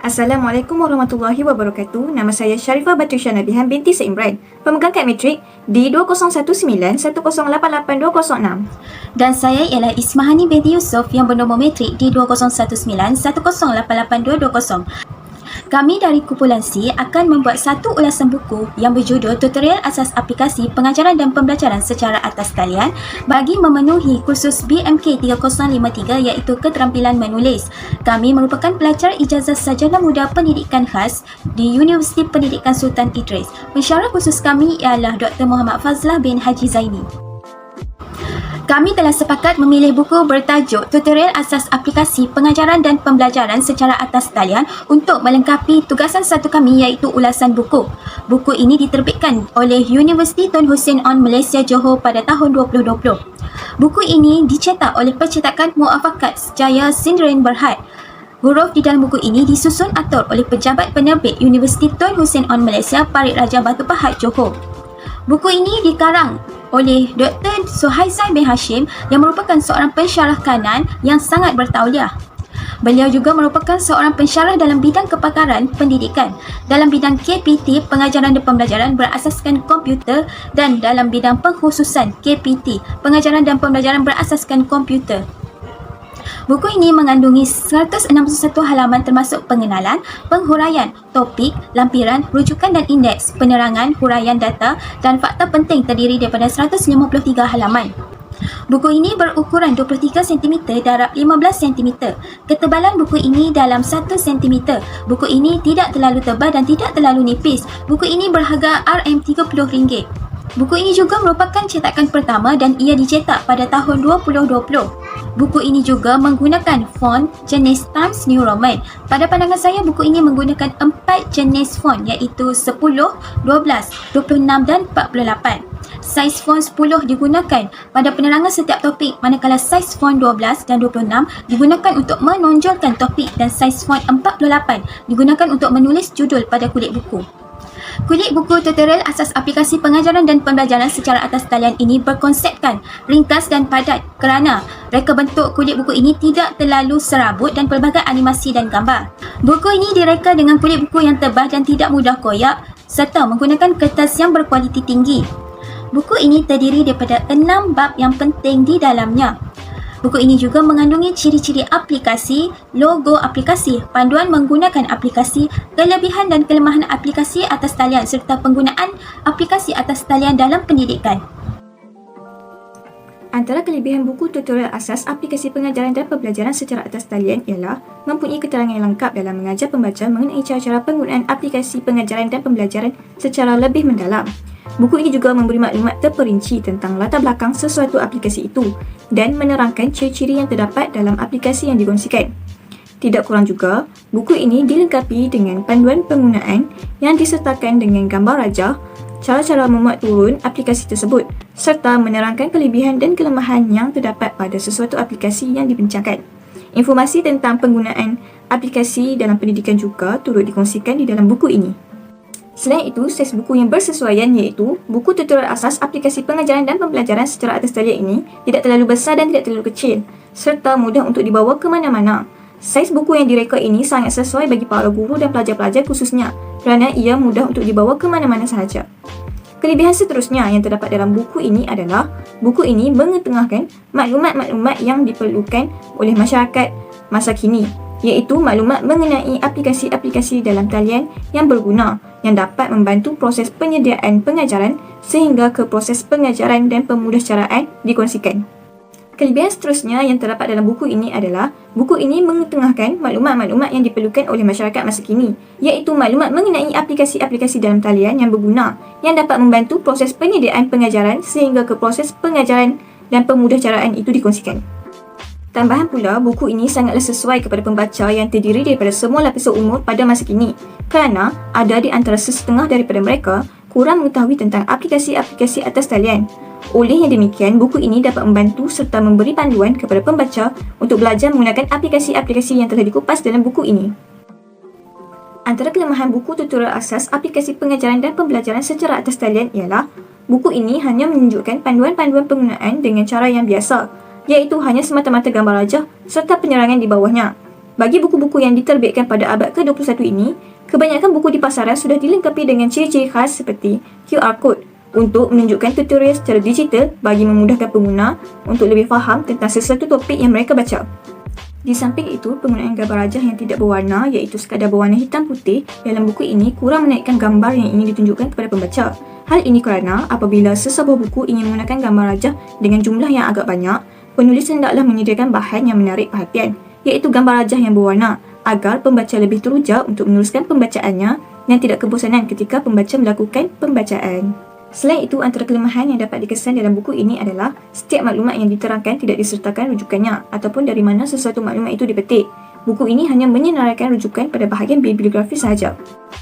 Assalamualaikum warahmatullahi wabarakatuh. Nama saya Sharifah Batrisya Nabihan binti Seimran, pemegang kad matrik D201910882006. Dan saya ialah Ismahani binti Yusof yang bernombor matrik D201910888220. Kami dari kumpulan C akan membuat satu ulasan buku yang berjudul Tutorial Asas Aplikasi Pengajaran dan Pembelajaran secara atas talian bagi memenuhi kursus BMK 3053 iaitu keterampilan menulis. Kami merupakan pelajar ijazah sarjana muda pendidikan khas di Universiti Pendidikan Sultan Idris. Pensyarah khusus kami ialah Dr. Muhammad Fazlah bin Haji Zaini. Kami telah sepakat memilih buku bertajuk Tutorial Asas Aplikasi Pengajaran dan Pembelajaran secara atas talian untuk melengkapi tugasan satu kami iaitu ulasan buku. Buku ini diterbitkan oleh Universiti Tun Hussein On Malaysia Johor pada tahun 2020. Buku ini dicetak oleh percetakan Muafakat Jaya Sindarin Berhad. Huruf di dalam buku ini disusun atur oleh pejabat penerbit Universiti Tun Hussein On Malaysia Parit Raja Batu Pahat Johor. Buku ini dikarang oleh Dr. Suhaizan bin Hashim yang merupakan seorang pensyarah kanan yang sangat bertauliah. Beliau juga merupakan seorang pensyarah dalam bidang kepakaran pendidikan, dalam bidang KPT, pengajaran dan pembelajaran berasaskan komputer, dan dalam bidang pengkhususan KPT, pengajaran dan pembelajaran berasaskan komputer. Buku ini mengandungi 161 halaman termasuk pengenalan, penghuraian, topik, lampiran, rujukan dan indeks, penerangan, huraian data dan fakta penting terdiri daripada 153 halaman. Buku ini berukuran 23 cm darab 15 cm. Ketebalan buku ini dalam 1 cm. Buku ini tidak terlalu tebal dan tidak terlalu nipis. Buku ini berharga RM30. Buku ini juga merupakan cetakan pertama dan ia dicetak pada tahun 2020. Buku ini juga menggunakan font jenis Times New Roman. Pada pandangan saya, buku ini menggunakan 4 jenis font iaitu 10, 12, 26 dan 48. Saiz font 10 digunakan pada penerangan setiap topik, manakala saiz font 12 dan 26 digunakan untuk menonjolkan topik dan saiz font 48 digunakan untuk menulis judul pada kulit buku. Kulit buku Tutorial Asas Aplikasi Pengajaran dan Pembelajaran secara atas talian ini berkonsepkan ringkas dan padat kerana reka bentuk kulit buku ini tidak terlalu serabut dan pelbagai animasi dan gambar. Buku ini direka dengan kulit buku yang tebal dan tidak mudah koyak serta menggunakan kertas yang berkualiti tinggi. Buku ini terdiri daripada 6 bab yang penting di dalamnya. Buku ini juga mengandungi ciri-ciri aplikasi, logo aplikasi, panduan menggunakan aplikasi, kelebihan dan kelemahan aplikasi atas talian serta penggunaan aplikasi atas talian dalam pendidikan. Antara kelebihan buku tutorial asas aplikasi pengajaran dan pembelajaran secara atas talian ialah mempunyai keterangan yang lengkap dalam mengajar pembaca mengenai cara-cara penggunaan aplikasi pengajaran dan pembelajaran secara lebih mendalam. Buku ini juga memberi maklumat terperinci tentang latar belakang sesuatu aplikasi itu dan menerangkan ciri-ciri yang terdapat dalam aplikasi yang dikongsikan. Tidak kurang juga, buku ini dilengkapi dengan panduan penggunaan yang disertakan dengan gambar rajah, cara-cara memuat turun aplikasi tersebut serta menerangkan kelebihan dan kelemahan yang terdapat pada sesuatu aplikasi yang dibincangkan. Informasi tentang penggunaan aplikasi dalam pendidikan juga turut dikongsikan di dalam buku ini. Selain itu, saiz buku yang bersesuaian iaitu buku tutorial asas aplikasi pengajaran dan pembelajaran secara atas talian ini tidak terlalu besar dan tidak terlalu kecil serta mudah untuk dibawa ke mana-mana. Saiz buku yang direka ini sangat sesuai bagi para guru dan pelajar-pelajar khususnya kerana ia mudah untuk dibawa ke mana-mana sahaja. Kelebihan seterusnya yang terdapat dalam buku ini adalah buku ini mengetengahkan maklumat-maklumat yang diperlukan oleh masyarakat masa kini, iaitu maklumat mengenai aplikasi-aplikasi dalam talian yang berguna yang dapat membantu proses penyediaan pengajaran sehingga ke proses pengajaran dan pemudahcaraan dikongsikan. Kelebihan seterusnya yang terdapat dalam buku ini adalah buku ini mengetengahkan maklumat-maklumat yang diperlukan oleh masyarakat masa kini, iaitu maklumat mengenai aplikasi-aplikasi dalam talian yang berguna yang dapat membantu proses penyediaan pengajaran sehingga ke proses pengajaran dan pemudahcaraan itu dikongsikan. Tambahan pula, buku ini sangatlah sesuai kepada pembaca yang terdiri daripada semua lapisan umur pada masa kini kerana ada di antara sesetengah daripada mereka kurang mengetahui tentang aplikasi-aplikasi atas talian. Oleh yang demikian, buku ini dapat membantu serta memberi panduan kepada pembaca untuk belajar menggunakan aplikasi-aplikasi yang telah dikupas dalam buku ini. Antara kelemahan buku tutorial asas aplikasi pengajaran dan pembelajaran secara atas talian ialah buku ini hanya menunjukkan panduan-panduan penggunaan dengan cara yang biasa, iaitu hanya semata-mata gambar rajah serta penerangan di bawahnya. Bagi buku-buku yang diterbitkan pada abad ke-21 ini, kebanyakan buku di pasaran sudah dilengkapi dengan ciri-ciri khas seperti QR Code untuk menunjukkan tutorial secara digital bagi memudahkan pengguna untuk lebih faham tentang sesuatu topik yang mereka baca. Di samping itu, penggunaan gambar rajah yang tidak berwarna iaitu sekadar berwarna hitam putih dalam buku ini kurang menaikkan gambar yang ingin ditunjukkan kepada pembaca. Hal ini kerana apabila sesebuah buku ingin menggunakan gambar rajah dengan jumlah yang agak banyak, penulis hendaklah menyediakan bahan yang menarik perhatian, iaitu gambar rajah yang berwarna, agar pembaca lebih teruja untuk meneruskan pembacaannya dan tidak kebosanan ketika pembaca melakukan pembacaan. Selain itu, antara kelemahan yang dapat dikesan dalam buku ini adalah setiap maklumat yang diterangkan tidak disertakan rujukannya ataupun dari mana sesuatu maklumat itu dipetik. Buku ini hanya menyenaraikan rujukan pada bahagian bibliografi sahaja.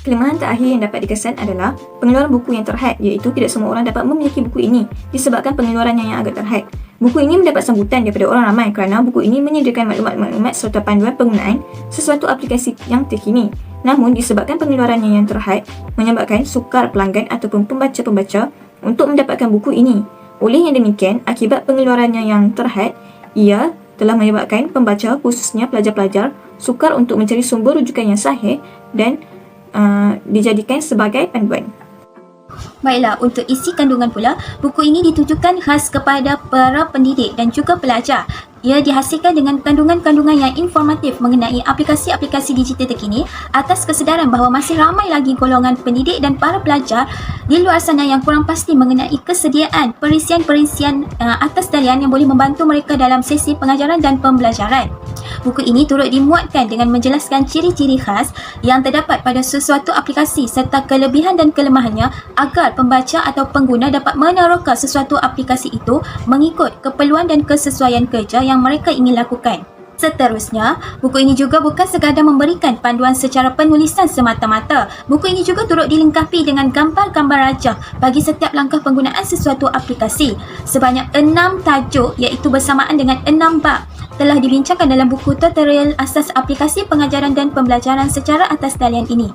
Kelemahan terakhir yang dapat dikesan adalah pengeluaran buku yang terhad, iaitu tidak semua orang dapat memiliki buku ini disebabkan pengeluarannya yang agak terhad. Buku ini mendapat sambutan daripada orang ramai kerana buku ini menyediakan maklumat-maklumat serta panduan penggunaan sesuatu aplikasi yang terkini. Namun, disebabkan pengeluarannya yang terhad, menyebabkan sukar pelanggan ataupun pembaca-pembaca untuk mendapatkan buku ini. Oleh yang demikian, akibat pengeluarannya yang terhad, ia telah menyebabkan pembaca, khususnya pelajar-pelajar, sukar untuk mencari sumber rujukan yang sahih dan dijadikan sebagai panduan. Baiklah, untuk isi kandungan pula, buku ini ditujukan khas kepada para pendidik dan juga pelajar. Ia dihasilkan dengan kandungan-kandungan yang informatif mengenai aplikasi-aplikasi digital terkini atas kesedaran bahawa masih ramai lagi golongan pendidik dan para pelajar di luar sana yang kurang pasti mengenai kesediaan perisian-perisian atas talian yang boleh membantu mereka dalam sesi pengajaran dan pembelajaran. Buku ini turut dimuatkan dengan menjelaskan ciri-ciri khas yang terdapat pada sesuatu aplikasi serta kelebihan dan kelemahannya agar pembaca atau pengguna dapat meneroka sesuatu aplikasi itu mengikut keperluan dan kesesuaian kerja yang mereka ingin lakukan. Seterusnya, buku ini juga bukan sekadar memberikan panduan secara penulisan semata-mata. Buku ini juga turut dilengkapi dengan gambar-gambar rajah bagi setiap langkah penggunaan sesuatu aplikasi. Sebanyak 6 tajuk iaitu bersamaan dengan 6 bab telah dibincangkan dalam buku tutorial asas aplikasi pengajaran dan pembelajaran secara atas talian ini.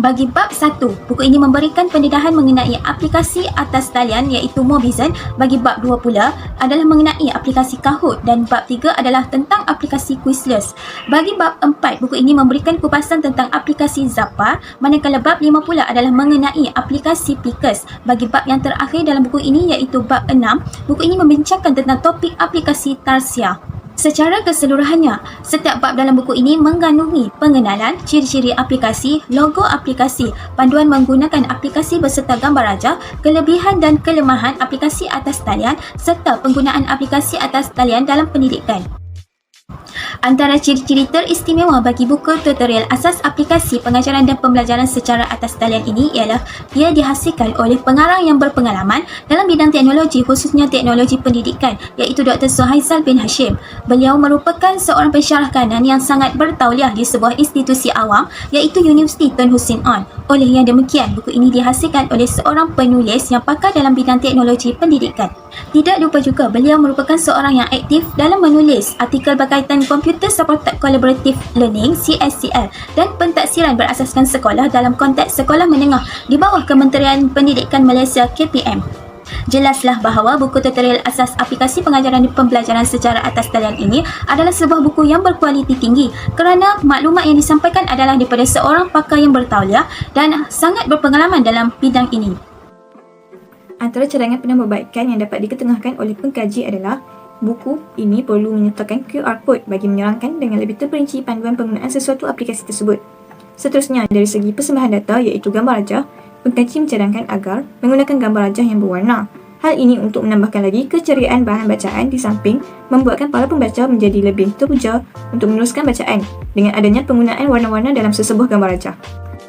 Bagi bab 1, buku ini memberikan pendedahan mengenai aplikasi atas talian iaitu Mobizen. Bagi bab 2 pula adalah mengenai aplikasi Kahoot dan bab 3 adalah tentang aplikasi Quizless. Bagi bab 4, buku ini memberikan kupasan tentang aplikasi Zappar, manakala bab 5 pula adalah mengenai aplikasi Pickers. Bagi bab yang terakhir dalam buku ini iaitu bab 6, buku ini membincangkan tentang topik aplikasi Tarsia. Secara keseluruhannya, setiap bab dalam buku ini mengandungi pengenalan, ciri-ciri aplikasi, logo aplikasi, panduan menggunakan aplikasi beserta gambar rajah, kelebihan dan kelemahan aplikasi atas talian serta penggunaan aplikasi atas talian dalam pendidikan. Antara ciri-ciri teristimewa bagi buku tutorial asas aplikasi pengajaran dan pembelajaran secara atas talian ini ialah ia dihasilkan oleh pengarang yang berpengalaman dalam bidang teknologi, khususnya teknologi pendidikan, iaitu Dr. Suhaizal bin Hashim. Beliau merupakan seorang pensyarah kanan yang sangat bertauliah di sebuah institusi awam iaitu Universiti Tun Hussein On. Oleh yang demikian, buku ini dihasilkan oleh seorang penulis yang pakar dalam bidang teknologi pendidikan. Tidak lupa juga, beliau merupakan seorang yang aktif dalam menulis artikel berkaitan Computer Supported Collaborative Learning (CSCL) dan pentaksiran berasaskan sekolah dalam konteks sekolah menengah di bawah Kementerian Pendidikan Malaysia KPM. Jelaslah bahawa buku tutorial asas aplikasi pengajaran dan pembelajaran secara atas talian ini adalah sebuah buku yang berkualiti tinggi kerana maklumat yang disampaikan adalah daripada seorang pakar yang bertauliah dan sangat berpengalaman dalam bidang ini. Antara cadangan penambahbaikan yang dapat diketengahkan oleh pengkaji adalah buku ini perlu menyertakan QR Code bagi menerangkan dengan lebih terperinci panduan penggunaan sesuatu aplikasi tersebut. Seterusnya, dari segi persembahan data iaitu gambar rajah, pengkaji mencadangkan agar menggunakan gambar rajah yang berwarna. Hal ini untuk menambahkan lagi keceriaan bahan bacaan di samping membuatkan para pembaca menjadi lebih teruja untuk meneruskan bacaan dengan adanya penggunaan warna-warna dalam sesebuah gambar rajah.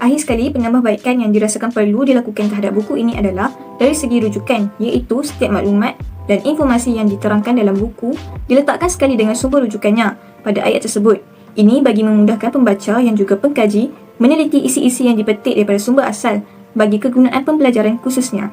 Akhir sekali, penambahbaikan yang dirasakan perlu dilakukan terhadap buku ini adalah dari segi rujukan, iaitu setiap maklumat dan informasi yang diterangkan dalam buku diletakkan sekali dengan sumber rujukannya pada ayat tersebut. Ini bagi memudahkan pembaca yang juga pengkaji meneliti isi-isi yang dipetik daripada sumber asal bagi kegunaan pembelajaran khususnya.